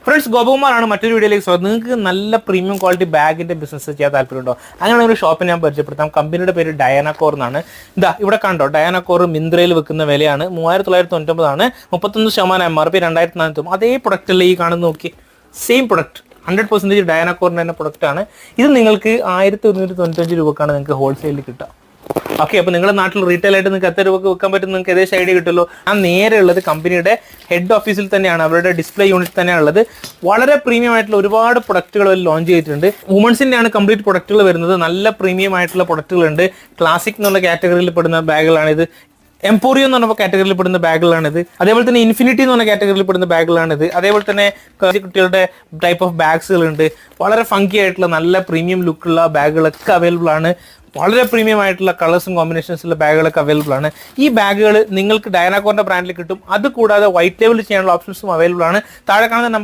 Friends, ഗോപകുമാറാണ് മറ്റൊരു വീഡിയോയിലേക്ക് സ്വാഗതം. നിങ്ങൾക്ക് നല്ല പ്രീമിയം ക്വാളിറ്റി ബാഗിന്റെ ബിസിനസ് ചെയ്യാൻ താല്പര്യമുണ്ടോ? അങ്ങനെ ഒരു ഷോപ്പ് ഞാൻ പരിചയപ്പെടുത്താം. കമ്പനിയുടെ പേര് ഡയാനക്കോർ എന്നാണ്. ഇവിടെ കണ്ടോ, ഡയാനക്കോർ മിന്ത്രയിൽ വെക്കുന്ന വിലയാണ് 3999 31% MRP 2400. അതേ പ്രൊഡക്റ്റല്ലേ ഈ കാണുന്ന, നോക്കി, സെയിം പ്രൊഡക്റ്റ് 100% ഡയാനക്കോറിന്റെ തന്നെ പ്രൊഡക്റ്റ് ആണ്. ഇത് നിങ്ങൾക്ക് 1195 രൂപക്കാണ് നിങ്ങൾക്ക് ഹോൾസെയിലിൽ കിട്ടുക. ഓക്കെ, അപ്പോൾ നിങ്ങളുടെ നാട്ടിൽ റീറ്റെയിൽ ആയിട്ട് നിങ്ങൾക്ക് എത്ര രൂപക്ക് വെക്കാൻ പറ്റും നിങ്ങൾക്ക് ഏകദേശം ഐഡിയ കിട്ടുമല്ലോ. ആ നേരെ ഉള്ളത് കമ്പനിയുടെ ഹെഡ് ഓഫീസിൽ തന്നെയാണ്, അവരുടെ ഡിസ്പ്ലേ യൂണിറ്റ് തന്നെയാണ് ഉള്ളത്. വളരെ പ്രീമിയം ആയിട്ടുള്ള ഒരുപാട് പ്രൊഡക്റ്റുകൾ ലോഞ്ച് ചെയ്തിട്ടുണ്ട്. വുമൺസിൻ്റെ ആണ് കംപ്ലീറ്റ് പ്രൊഡക്റ്റുകൾ വരുന്നത്. നല്ല പ്രീമിയം ആയിട്ടുള്ള പ്രൊഡക്റ്റുകളുണ്ട്. ക്ലാസിക് എന്നുള്ള കാറ്റഗറിയിൽ പെടുന്ന ബാഗുകളാണിത്. എംപോറിയോ എന്ന് പറഞ്ഞ കാറ്റഗറിയിൽ പെടുന്ന ബാഗുകളാണിത്. അതേപോലെ തന്നെ ഇൻഫിനിറ്റി എന്ന് പറഞ്ഞ കാറ്റഗറിയിൽ പെടുന്ന ബാഗുകളാണിത്. അതേപോലെ തന്നെ കുട്ടികളുടെ ടൈപ്പ് ഓഫ് ബാഗ്സുകളുണ്ട്. വളരെ ഫങ്കി ആയിട്ടുള്ള നല്ല പ്രീമിയം ലുക്കുള്ള ബാഗുകളൊക്കെ അവൈലബിൾ ആണ്. വളരെ പ്രീമിയം ആയിട്ടുള്ള കളേഴ്സും കോമ്പിനേഷൻസുള്ള ബാഗുകളൊക്കെ അവൈലബിൾ ആണ്. ഈ ബാഗുകൾ നിങ്ങൾക്ക് ഡയാനക്കോറിന്റെ ബ്രാൻഡിൽ കിട്ടും. അതുകൂടാതെ വൈറ്റ് ലേബിൾ ചെയ്യാനുള്ള ഓപ്ഷൻസും അവൈലബിൾ ആണ്. താഴെ കാണുന്ന നമ്പർ